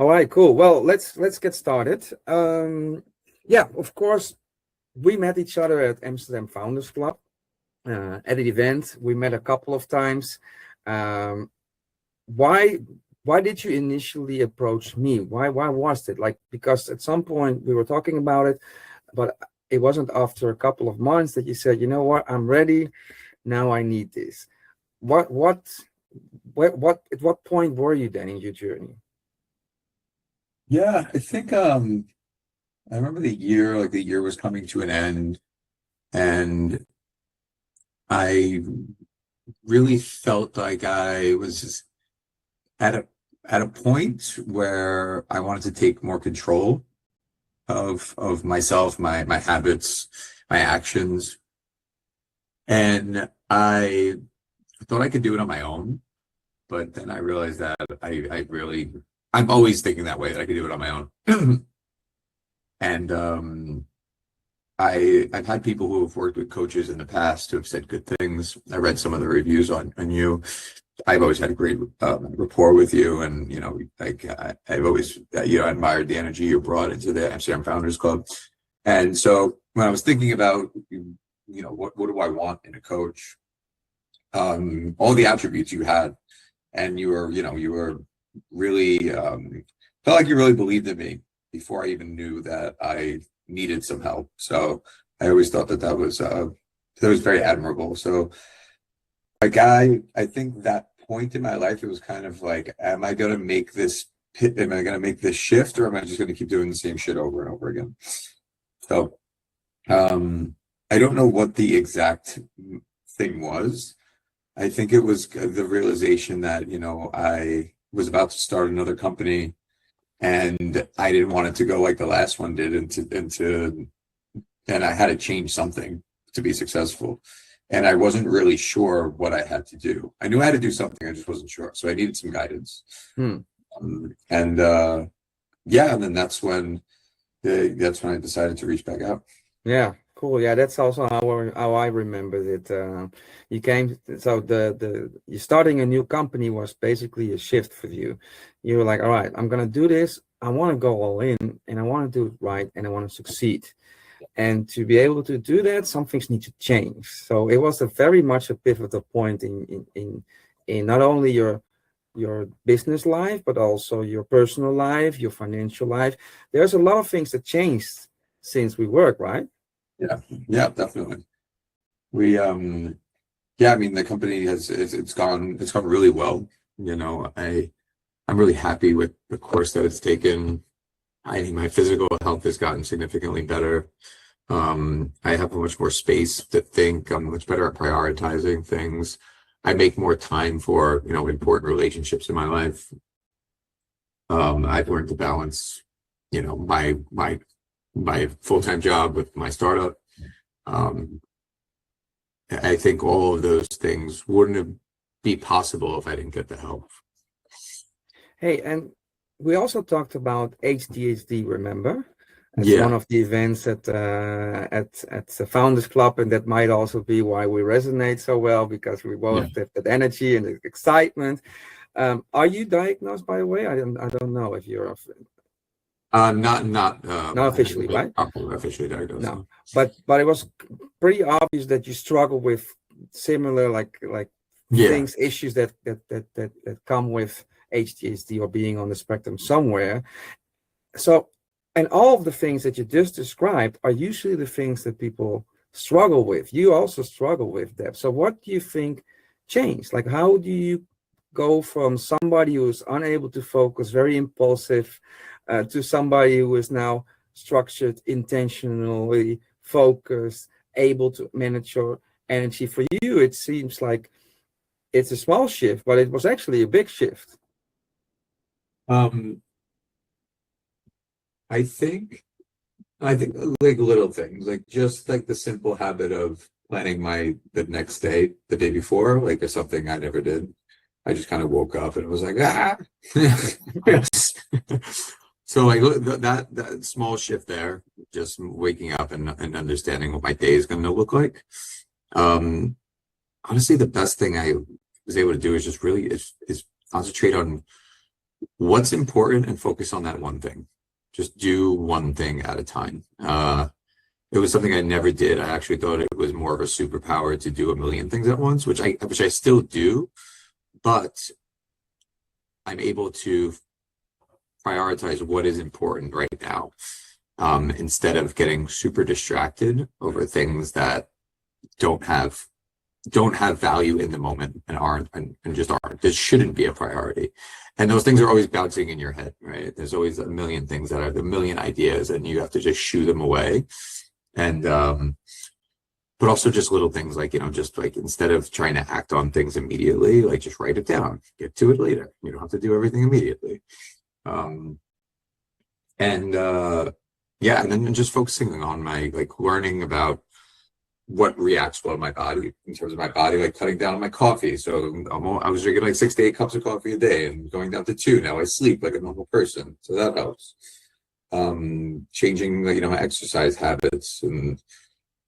All right, cool. Well, let's get started. Yeah, of course, we met each other at Amsterdam Founders Club at an event. We met a couple of times. Um, why why did you initially approach me? Why was it? Like, because at some point we were talking about it, but it wasn't after a couple of months that you said, you know what, I'm ready. Now I need this. What at what point were you then in your journey? Yeah, I think I remember the year was coming to an end, and I really felt like I was just at a point where I wanted to take more control of myself, my habits, my actions. And I thought I could do it on my own, but then I realized that I'm always thinking that way, that I could do it on my own. And I've had people who have worked with coaches in the past who have said good things. I read some of the reviews on you. I've always had a great rapport with you, and I've always admired the energy you brought into the Amsterdam Founders Club. And so when I was thinking about what do I want in a coach, all the attributes you had, and you were really felt like you really believed in me before I even knew that I needed some help. So I always thought that was very admirable. So I think that point in my life, it was kind of like, am I going to make this shift, or am I just going to keep doing the same shit over and over again? So I don't know what the exact thing was. I think it was the realization that, I was about to start another company, and I didn't want it to go like the last one did, and I had to change something to be successful. And I wasn't really sure what I had to do. I knew I had to do something, I just wasn't sure. So I needed some guidance. And then that's when I decided to reach back out. Yeah, cool. Yeah, that's also how I remembered it. You starting a new company was basically a shift for you. You were like, all right, I'm gonna do this. I want to go all in, and I want to do it right, and I want to succeed. And to be able to do that, some things need to change. So it was very much a pivotal point in not only your business life, but also your personal life, your financial life. There's a lot of things that changed since we work, right? Yeah, definitely. We the company it's gone really well. I'm really happy with the course that it's taken. I think my physical health has gotten significantly better. I have much more space to think. I'm much better at prioritizing things. I make more time for, important relationships in my life. I've learned to balance, my full-time job with my startup. I think all of those things wouldn't be possible if I didn't get the help. Hey, and we also talked about ADHD, remember? It's Yeah. one of the events at the Founders Club, and that might also be why we resonate so well, because we both have that energy and excitement. Are you diagnosed, by the way? I don't know if you're Not officially, right? Officially diagnosed. No, but it was pretty obvious that you struggle with similar things, issues that come with ADHD or being on the spectrum somewhere. So, and all of the things that you just described are usually the things that people struggle with. You also struggle with that. So what do you think changed? Like, how do you go from somebody who is unable to focus, very impulsive, to somebody who is now structured, intentionally focused, able to manage your energy? For you, it seems like it's a small shift, but it was actually a big shift. I think like little things, like just like the simple habit of planning the next day, the day before, like is something I never did. I just kind of woke up and it was like, So like that small shift there, just waking up and understanding what my day is going to look like. Honestly, the best thing I was able to do is just really is concentrate on what's important and focus on that one thing. Just do one thing at a time. It was something I never did. I actually thought it was more of a superpower to do a million things at once, which I still do, but I'm able to prioritize what is important right now, instead of getting super distracted over things that don't have value in the moment and just aren't. This shouldn't be a priority. And those things are always bouncing in your head, right? There's always a million things that are a million ideas, and you have to just shoo them away. And but also just little things like, just like, instead of trying to act on things immediately, like just write it down, get to it later. You don't have to do everything immediately. Yeah, and then just focusing on my, like, learning about what reacts well to my body, in terms of my body, like cutting down on my coffee. So I was drinking like 6 to 8 cups of coffee a day and going down to 2. Now I sleep like a normal person, so that helps. Changing, my exercise habits, and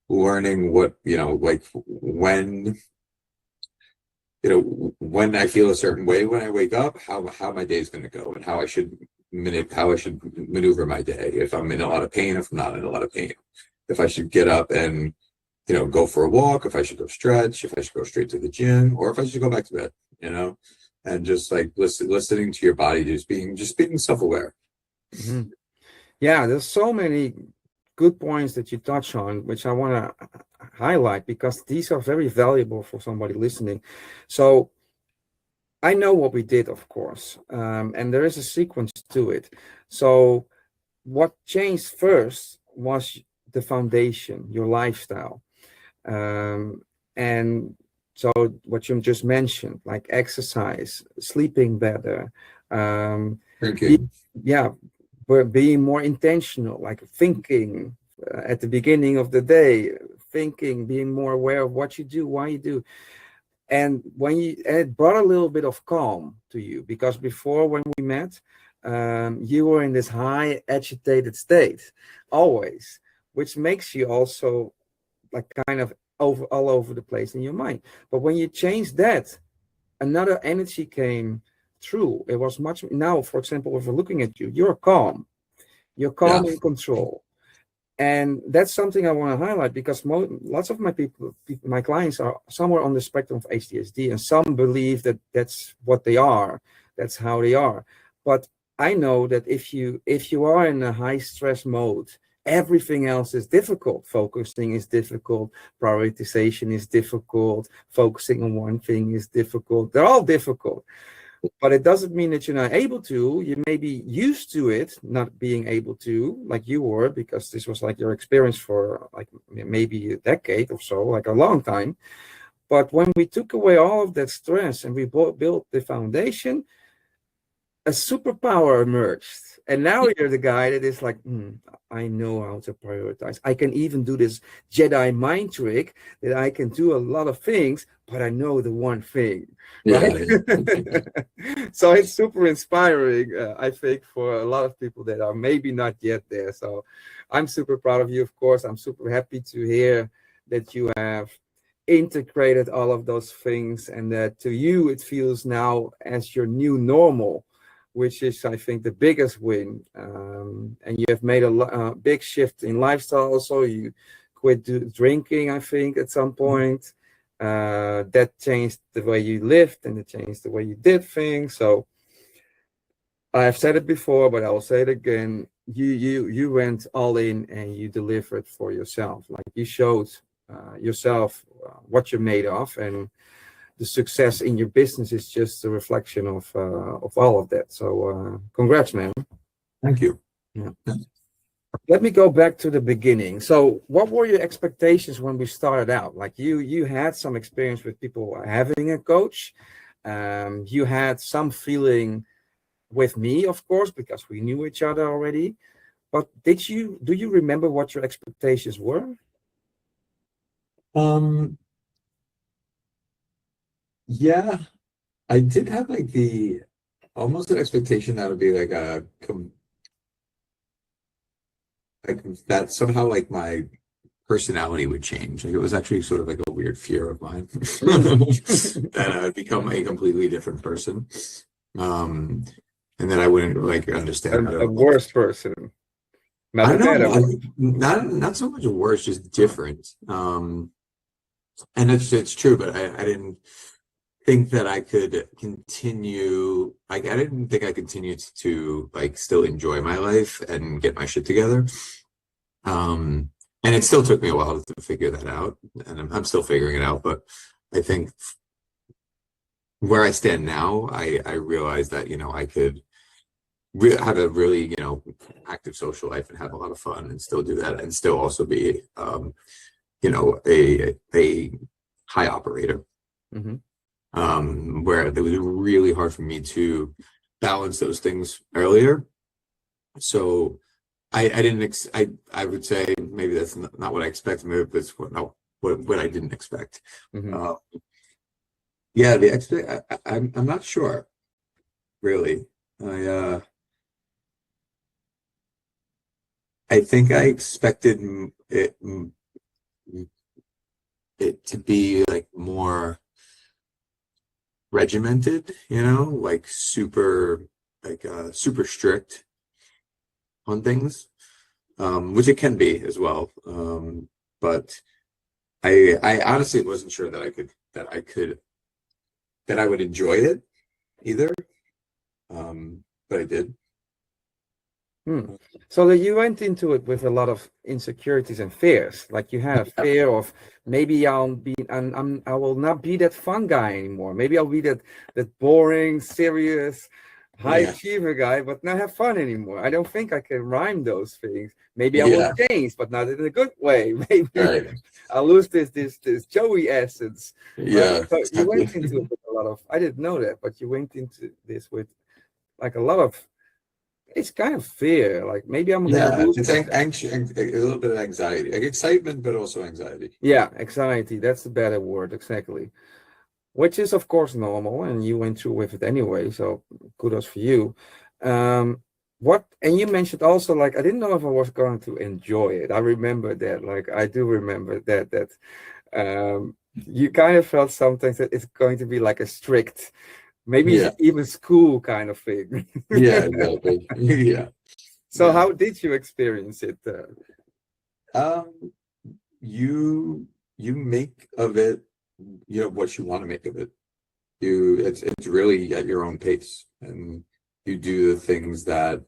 learning what, like when I feel a certain way when I wake up, how my day is going to go, and how I should maneuver my day. If I'm in a lot of pain, if I'm not in a lot of pain, if I should get up and go for a walk, if I should go stretch, if I should go straight to the gym, or if I should go back to bed, and just like listening to your body, just being self-aware. Mm-hmm. Yeah, there's so many good points that you touch on, which I want to highlight, because these are very valuable for somebody listening. So I know what we did, of course, and there is a sequence to it. So what changed first was the foundation, your lifestyle. And so what you just mentioned, like exercise, sleeping better, being more intentional, like thinking at the beginning of the day, being more aware of what you do, why you do. And it brought a little bit of calm to you, because before, when we met, you were in this high agitated state always, which makes you also like kind of all over the place in your mind. But when you changed that, another energy came through. It was much now, for example, if we're looking at you, you're calm in control. And that's something I want to highlight, because lots of my clients are somewhere on the spectrum of ADHD, and some believe that that's what they are, that's how they are. But I know that if you are in a high stress mode, everything else is difficult. Focusing is difficult. Prioritization is difficult. Focusing on one thing is difficult. They're all difficult. But it doesn't mean that you're not able to. You may be used to it, not being able to, like you were, because this was like your experience for like maybe a decade or so, like a long time. But when we took away all of that stress and we built the foundation, a superpower emerged. And now you're the guy that is like, I know how to prioritize. I can even do this Jedi mind trick that I can do a lot of things, but I know the one thing. Right? Yeah. So it's super inspiring, I think, for a lot of people that are maybe not yet there. So I'm super proud of you, of course. I'm super happy to hear that you have integrated all of those things, and that to you it feels now as your new normal, which is, I think, the biggest win. And you have made a big shift in lifestyle also. You quit drinking, I think, at some point. That changed the way you lived, and it changed the way you did things. So I've said it before, but I'll say it again. You went all in, and you delivered for yourself. Like, you showed yourself what you're made of, and the success in your business is just a reflection of all of that. So congrats, man. Thank you. Yeah. Let me go back to the beginning. So what were your expectations when we started out? Like, you had some experience with people having a coach. You had some feeling with me, of course, because we knew each other already. But do you remember what your expectations were? Yeah, I did have like almost an expectation that would be like that somehow like my personality would change. Like, it was actually sort of like a weird fear of mine that I would become a completely different person. and then I wouldn't like understand how A to. worse person, not I a don't better know, one. not so much worse, just different. And it's true, but I didn't think that I could continue. Like I didn't think I continued to like still enjoy my life and get my shit together. And it still took me a while to figure that out, and I'm still figuring it out. But I think where I stand now, I realize that I could have a really active social life and have a lot of fun and still do that and still also be a high operator. Where it was really hard for me to balance those things earlier. So I didn't I would say maybe that's not what I expected, maybe that's what I didn't expect. Yeah, I'm not sure really. I think I expected it to be like more regimented, like super strict on things, which it can be as well. But I honestly wasn't sure that I would enjoy it either. But I did. So that you went into it with a lot of insecurities and fears. Like you had a fear of maybe I will not be that fun guy anymore. Maybe I'll be that boring, serious, high achiever guy, but not have fun anymore. I don't think I can rhyme those things. Maybe I will change, but not in a good way. Maybe I'll lose this Joey essence. Yeah. So you went into it with a lot of, I didn't know that, but you went into this with like a lot of, it's kind of fear. Like maybe I'm gonna lose. It's anxious, a little bit of anxiety, like excitement, but also anxiety. Yeah, anxiety. That's the better word, exactly. Which is of course normal, and you went through with it anyway. So kudos for you. And you mentioned also like I didn't know if I was going to enjoy it. I remember that. Like I do remember that you kind of felt sometimes that it's going to be like a strict. Maybe even school kind of thing. Yeah, exactly. Yeah. So how did you experience it? You make of it, what you want to make of it. It's really at your own pace, and you do the things that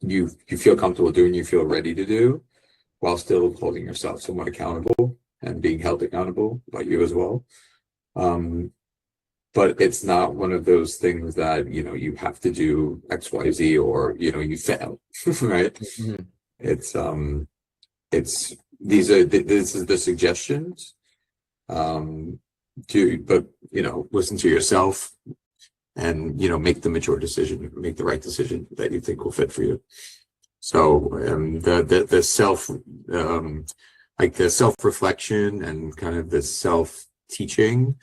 you feel comfortable doing, you feel ready to do, while still holding yourself somewhat accountable and being held accountable by you as well. But it's not one of those things that, you have to do X, Y, Z, or, you fail, right? This is the suggestions, listen to yourself and, make the mature decision, make the right decision that you think will fit for you. So, the self-reflection and kind of the self-teaching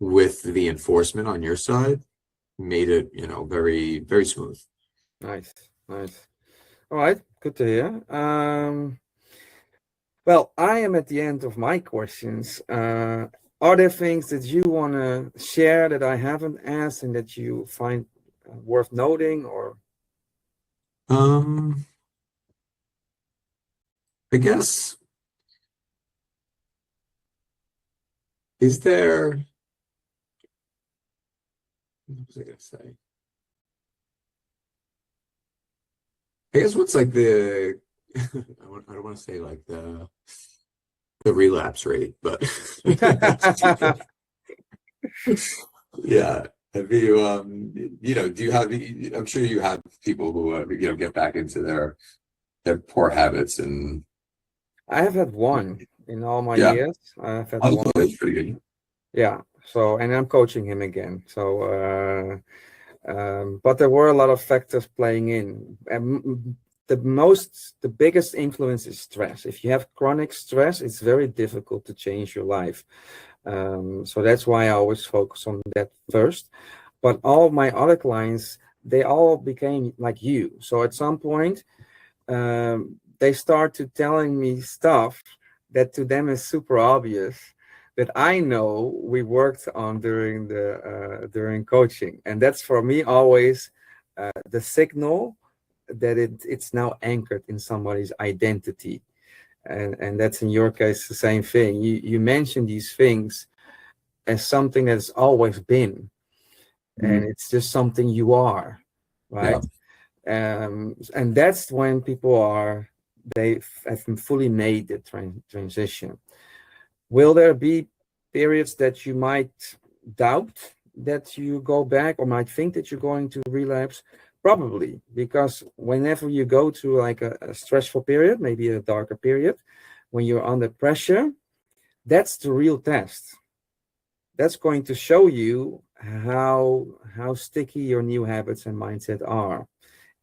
with the enforcement on your side made it, very, very smooth. Nice. All right, good to hear. Well, I am at the end of my questions. Are there things that you want to share that I haven't asked and that you find worth noting, or? I guess, what was I gonna say? I guess what's like I don't want to say like the relapse rate, but yeah. Have you, do you have? I'm sure you have people who get back into their poor habits, and I have had one in all my years. I've had one. That's pretty good. Yeah. So, and I'm coaching him again. So, but there were a lot of factors playing in. And the biggest influence is stress. If you have chronic stress, it's very difficult to change your life. So that's why I always focus on that first. But all of my other clients, they all became like you. So at some point, they started telling me stuff that to them is super obvious, that I know we worked on during coaching, and that's for me always the signal that it's now anchored in somebody's identity, and that's in your case the same thing. You mentioned these things as something that's always been, and it's just something you are, right? And that's when people they have fully made the transition. Will there be periods that you might doubt that you go back, or might think that you're going to relapse? Probably, because whenever you go through like a stressful period, maybe a darker period, when you're under pressure, that's the real test. That's going to show you how sticky your new habits and mindset are.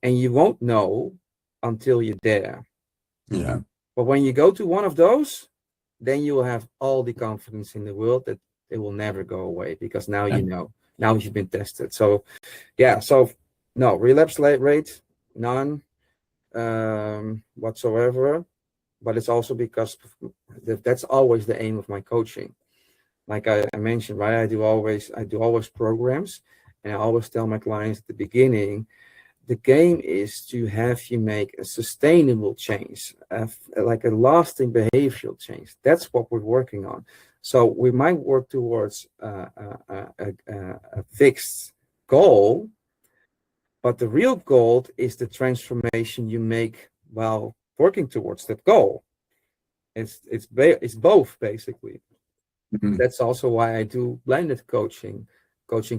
And you won't know until you're there. Yeah. But when you go to one of those, then you will have all the confidence in the world that it will never go away, because now you know. Now you've been tested. So yeah, so no, relapse rate, none whatsoever. But it's also because that's always the aim of my coaching. Like I mentioned, right? I do always programs, and I always tell my clients at the beginning, the game is to have you make a sustainable change, like a lasting behavioral change. That's what we're working on. So we might work towards a fixed goal, but the real goal is the transformation you make while working towards that goal. It's both, basically. That's also why I do blended coaching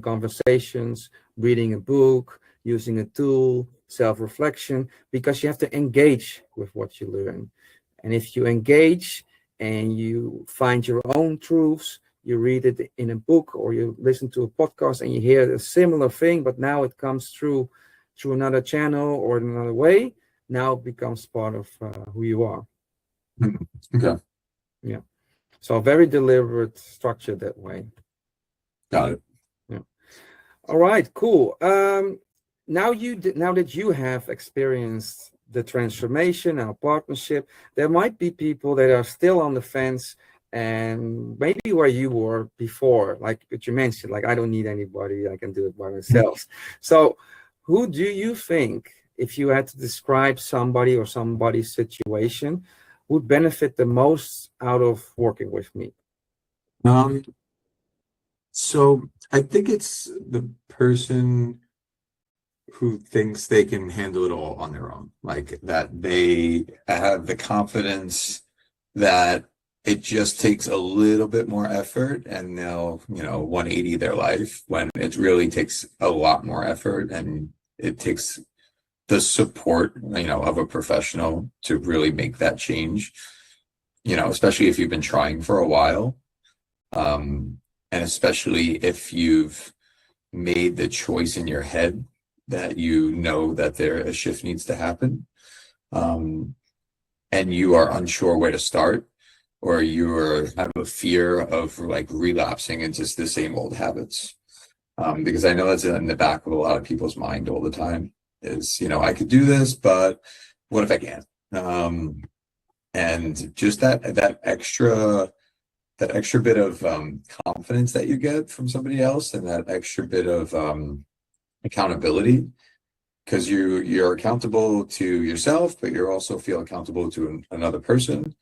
conversations, reading a book, using a tool, self-reflection, because you have to engage with what you learn. And if you engage and you find your own truths, you read it in a book or you listen to a podcast and you hear a similar thing, but now it comes through another channel or another way, now it becomes part of who you are. Okay. Yeah. So very deliberate structure that way. Got it. Yeah. All right, cool. Now that you have experienced the transformation, our partnership, there might be people that are still on the fence, and maybe where you were before, like what you mentioned, like I don't need anybody, I can do it by myself. So who do you think, if you had to describe somebody or somebody's situation, would benefit the most out of working with me? So I think it's the person who thinks they can handle it all on their own, like that they have the confidence that it just takes a little bit more effort and they'll, 180 their life, when it really takes a lot more effort, and it takes the support, of a professional to really make that change, especially if you've been trying for a while. And especially if you've made the choice in your head that that a shift needs to happen, and you are unsure where to start, or you have a fear of like relapsing into the same old habits. Because I know that's in the back of a lot of people's mind all the time is, I could do this, but what if I can't? And just that extra bit of confidence that you get from somebody else, and that extra bit of accountability, because you're accountable to yourself, but you also feel accountable to another person.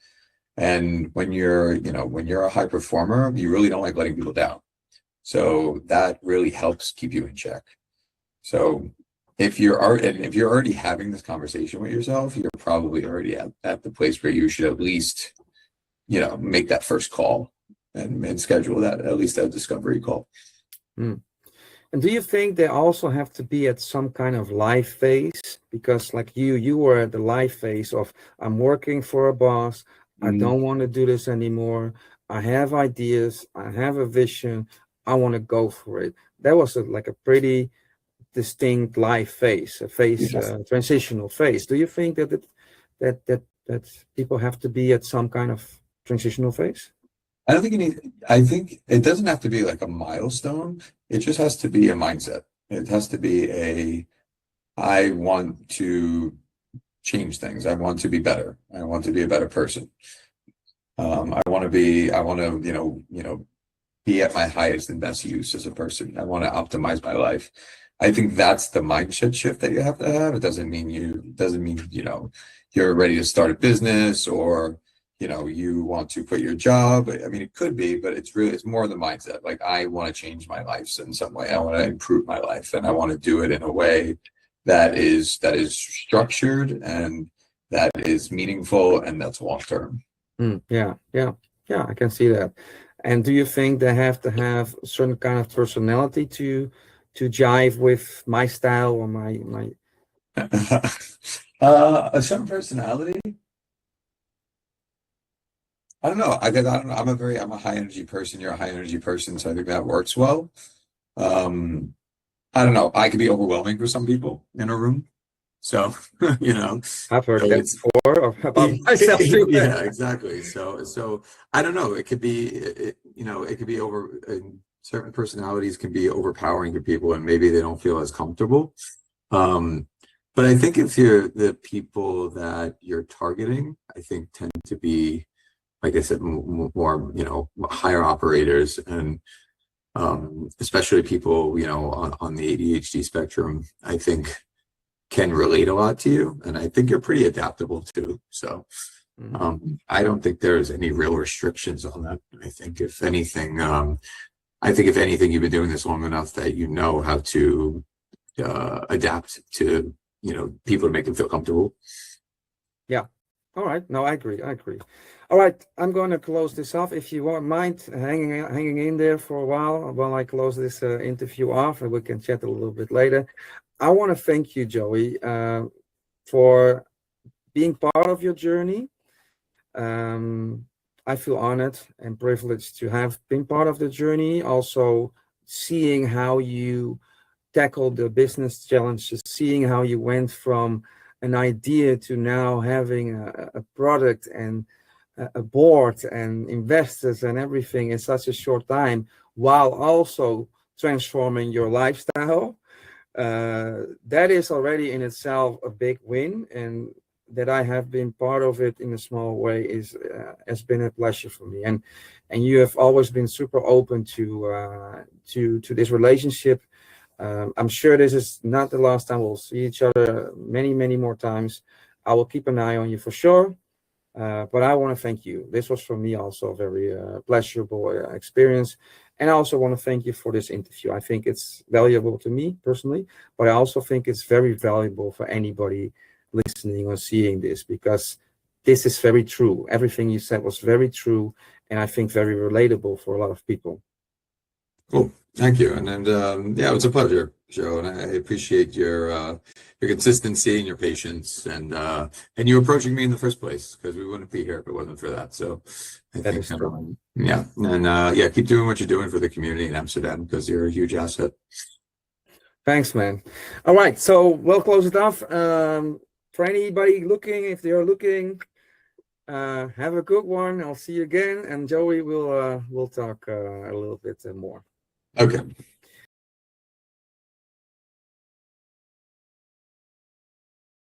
And when you're a high performer, you really don't like letting people down. So that really helps keep you in check. So if you're already having this conversation with yourself, you're probably already at the place where you should at least, make that first call and schedule at least that discovery call. And do you think they also have to be at some kind of life phase? Because like you were at the life phase of, I'm working for a boss, I don't want to do this anymore, I have ideas, I have a vision, I want to go for it. That was like a pretty distinct life phase, transitional phase. Do you think that people have to be at some kind of transitional phase? I think it doesn't have to be like a milestone. It just has to be a mindset. It has to be I want to change things. I want to be better. I want to be a better person. I want to, be at my highest and best use as a person. I want to optimize my life. I think that's the mindset shift that you have to have. It doesn't mean you're ready to start a business, or, you want to quit your job. I mean, it could be, but it's more the mindset. Like, I want to change my life in some way. I want to improve my life, and I want to do it in a way that is structured, and that is meaningful, and that's long term. Yeah, I can see that. And do you think they have to have a certain kind of personality to jive with my style or my A certain personality? I don't know. I don't know. I'm a high energy person. You're a high energy person, so I think that works well. Um, I don't know. I could be overwhelming for some people in a room. So, I've heard so that it's before about myself too. yeah, exactly. So I don't know. It could be, it could be certain personalities can be overpowering to people, and maybe they don't feel as comfortable. But I think if the people that you're targeting, I think tend to be, like I said, more, higher operators, and especially people, on the ADHD spectrum, I think can relate a lot to you. And I think you're pretty adaptable too. So I don't think there's any real restrictions on that. I think if anything, you've been doing this long enough that you know how to adapt to, people to make them feel comfortable. Yeah. All right. No, I agree. All right. I'm going to close this off. If you won't mind hanging in there for a while I close this interview off, and we can chat a little bit later. I want to thank you, Joey, for being part of your journey. I feel honored and privileged to have been part of the journey. Also, seeing how you tackled the business challenges, seeing how you went from an idea to now having a product and a board and investors and everything in such a short time, while also transforming your lifestyle. That is already in itself a big win, and that I have been part of it in a small way has been a pleasure for me. And you have always been super open to this relationship. I'm sure this is not the last time we'll see each other. Many more times. I will keep an eye on you for sure. But I want to thank you. This was for me also a very pleasurable experience. And I also want to thank you for this interview. I think it's valuable to me personally, but I also think it's very valuable for anybody listening or seeing this, because this is very true. Everything you said was very true, and I think very relatable for a lot of people. Cool. Thank you. And yeah, it was a pleasure, Joe. And I appreciate your consistency and your patience, and you approaching me in the first place, because we wouldn't be here if it wasn't for that. So I think, yeah. And yeah, keep doing what you're doing for the community in Amsterdam, because you're a huge asset. Thanks, man. All right. So we'll close it off. For anybody looking, if they are looking, have a good one. I'll see you again. And Joey will talk a little bit more. Okay.